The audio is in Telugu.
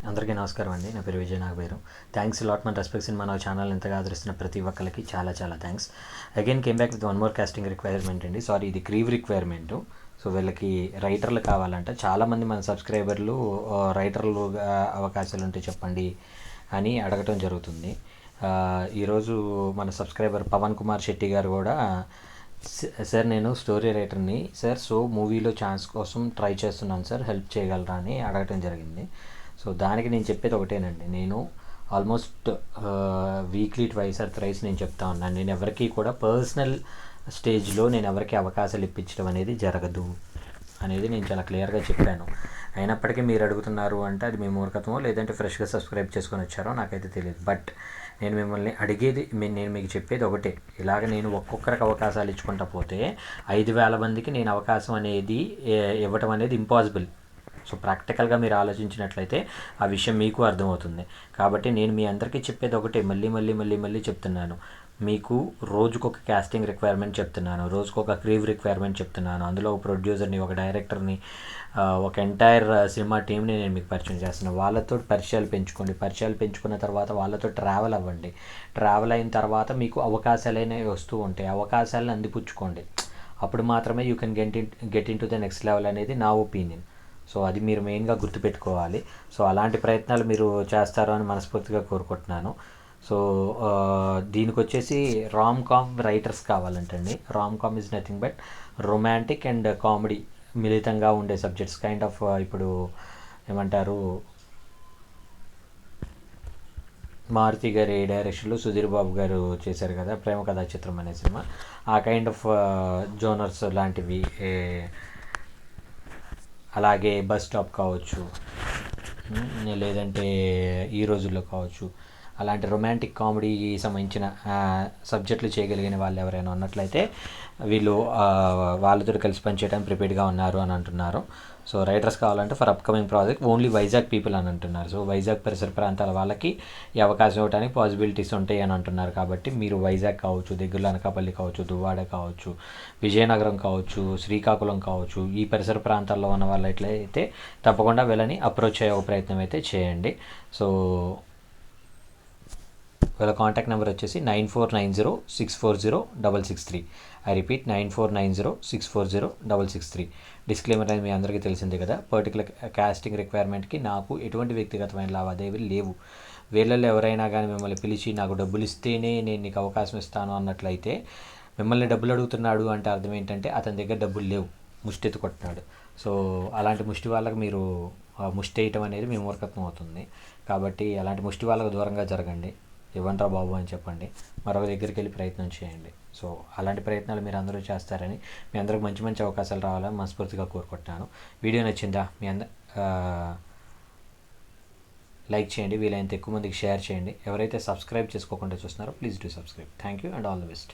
అందరికీ నమస్కారం అండి. నా పేరు విజయ్ నాగబేరు. థ్యాంక్స్ లాట్ మన రెస్పెక్ట్ సినిమా నా ఛానల్ ఎంతగా ఆదరిస్తున్న ప్రతి ఒక్కరికి చాలా చాలా thanks. Again came back with one more casting requirement అండి. సారీ, ఇది క్రీవ్ రిక్వైర్మెంట్. సో వీళ్ళకి రైటర్లు కావాలంట. చాలామంది మన సబ్స్క్రైబర్లు రైటర్లు అవకాశాలు ఉంటే చెప్పండి అని అడగటం జరుగుతుంది. ఈరోజు మన సబ్స్క్రైబర్ పవన్ కుమార్ శెట్టి గారు కూడా, సార్ నేను స్టోరీ రైటర్ని సార్, సో మూవీలో ఛాన్స్ కోసం ట్రై చేస్తున్నాను సార్, హెల్ప్ చేయగలరా అని అడగటం జరిగింది. సో దానికి నేను చెప్పేది ఒకటేనండి. నేను almost weekly twice or thrice నేను చెప్తా ఉన్నాను, నేను ఎవరికి కూడా పర్సనల్ స్టేజ్లో నేను ఎవరికి అవకాశాలు ఇప్పించడం అనేది జరగదు అనేది నేను చాలా క్లియర్గా చెప్పాను. అయినప్పటికీ మీరు అడుగుతున్నారు అంటే అది మీ మూర్ఖత్వమో లేదంటే ఫ్రెష్గా సబ్స్క్రైబ్ చేసుకొని వచ్చారో నాకైతే తెలియదు. బట్ నేను మిమ్మల్ని అడిగేది, నేను మీకు చెప్పేది ఒకటే, ఇలాగ నేను ఒక్కొక్కరికి అవకాశాలు ఇచ్చుకుంటా పోతే 5,000 మందికి నేను అవకాశం అనేది ఇవ్వటం అనేది ఇంపాసిబుల్. సో ప్రాక్టికల్గా మీరు ఆలోచించినట్లయితే ఆ విషయం మీకు అర్థమవుతుంది. కాబట్టి నేను మీ అందరికీ చెప్పేది ఒకటే, మళ్ళీ చెప్తున్నాను. మీకు రోజుకొక కాస్టింగ్ రిక్వైర్మెంట్ చెప్తున్నాను, రోజుకొక క్రీవ్ రిక్వైర్మెంట్ చెప్తున్నాను. అందులో ఒక ప్రొడ్యూసర్ని, ఒక డైరెక్టర్ని, ఒక ఎంటైర్ సినిమా టీమ్ని నేను మీకు పరిచయం చేస్తున్నాను. వాళ్ళతో పరిచయాలు పెంచుకోండి. పరిచయాలు పెంచుకున్న తర్వాత వాళ్ళతో ట్రావెల్ అవ్వండి. ట్రావెల్ అయిన తర్వాత మీకు అవకాశాలు అనేవి వస్తూ ఉంటాయి. అవకాశాలను అందిపుచ్చుకోండి. అప్పుడు మాత్రమే you can get in to the next level అనేది నా ఒపీనియన్. సో అది మీరు మెయిన్గా గుర్తుపెట్టుకోవాలి. సో అలాంటి ప్రయత్నాలు మీరు చేస్తారు అని మనస్ఫూర్తిగా కోరుకుంటున్నాను. సో దీనికి వచ్చేసి రామ్ కామ్ రైటర్స్ కావాలంటండి. Rom com is nothing but romantic and comedy మిళితంగా ఉండే సబ్జెక్ట్స్, కైండ్ ఆఫ్ ఇప్పుడు ఏమంటారు, మారుతి గారి డైరెక్షన్లో సుధీర్ బాబు గారు చేశారు కదా ప్రేమ కథా చిత్రం అనే సినిమా, ఆ కైండ్ ఆఫ్ జోనర్స్ లాంటివి. అలాగే బస్ స్టాప్ కావచ్చు, లేదంటే ఈ రోజుల్లో కావచ్చు, అలాంటి రొమాంటిక్ కామెడీకి సంబంధించిన సబ్జెక్టులు చేయగలిగిన వాళ్ళు ఎవరైనా ఉన్నట్లయితే వీళ్ళు వాళ్ళతో కలిసి పనిచేయడానికి ప్రిపేర్డ్గా ఉన్నారు అని అంటున్నారు. సో రైటర్స్ కావాలంటే for upcoming project only Vizag people అని అంటున్నారు. సో వైజాగ్ పరిసర ప్రాంతాల వాళ్ళకి ఈ అవకాశం ఇవ్వడానికి పాసిబిలిటీస్ ఉంటాయి అని అంటున్నారు. కాబట్టి మీరు వైజాగ్ కావచ్చు, దగ్గరలో అనకాపల్లి కావచ్చు, దువ్వాడ కావచ్చు, విజయనగరం కావచ్చు, శ్రీకాకుళం కావచ్చు, ఈ పరిసర ప్రాంతాల్లో ఉన్న వాళ్ళైతే తప్పకుండా వీళ్ళని అప్రోచ్ అయ్యే ప్రయత్నం అయితే చేయండి. సో వీళ్ళ కాంటాక్ట్ నెంబర్ వచ్చేసి 9490640663. I repeat 9490640663. డిస్క్లైమర్ అనేది మీ అందరికీ తెలిసిందే కదా. పర్టికులర్ కాస్టింగ్ రిక్వైర్మెంట్కి నాకు ఎటువంటి వ్యక్తిగతమైన లావాదేవీలు లేవు. వీళ్ళల్లో ఎవరైనా కానీ మిమ్మల్ని పిలిచి నాకు డబ్బులు ఇస్తేనే నేను నీకు అవకాశం ఇస్తాను అన్నట్లయితే, మిమ్మల్ని డబ్బులు అడుగుతున్నాడు అంటే అర్థం ఏంటంటే అతని దగ్గర డబ్బులు లేవు, ముష్టి ఎత్తుకొట్టున్నాడు. సో అలాంటి ముష్టి వాళ్ళకి మీరు ముష్టి వేయటం అనేది మీ మూర్ఖత్వం అవుతుంది. కాబట్టి అలాంటి ముష్టి వాళ్ళకు దూరంగా జరగండి. ఇవ్వండిరా బాబు అని చెప్పండి. మరొక దగ్గరికి వెళ్ళి ప్రయత్నం చేయండి. సో అలాంటి ప్రయత్నాలు మీరు అందరూ చేస్తారని, మీ అందరికి మంచి మంచి అవకాశాలు రావాలని మనస్ఫూర్తిగా కోరుకుంటున్నాను. వీడియో నచ్చిందా? మీ లైక్ చేయండి, వీలైనంత ఎక్కువ మందికి షేర్ చేయండి. ఎవరైతే సబ్స్క్రైబ్ చేసుకోకుండా చూస్తున్నారో please do subscribe. Thank you and all the best.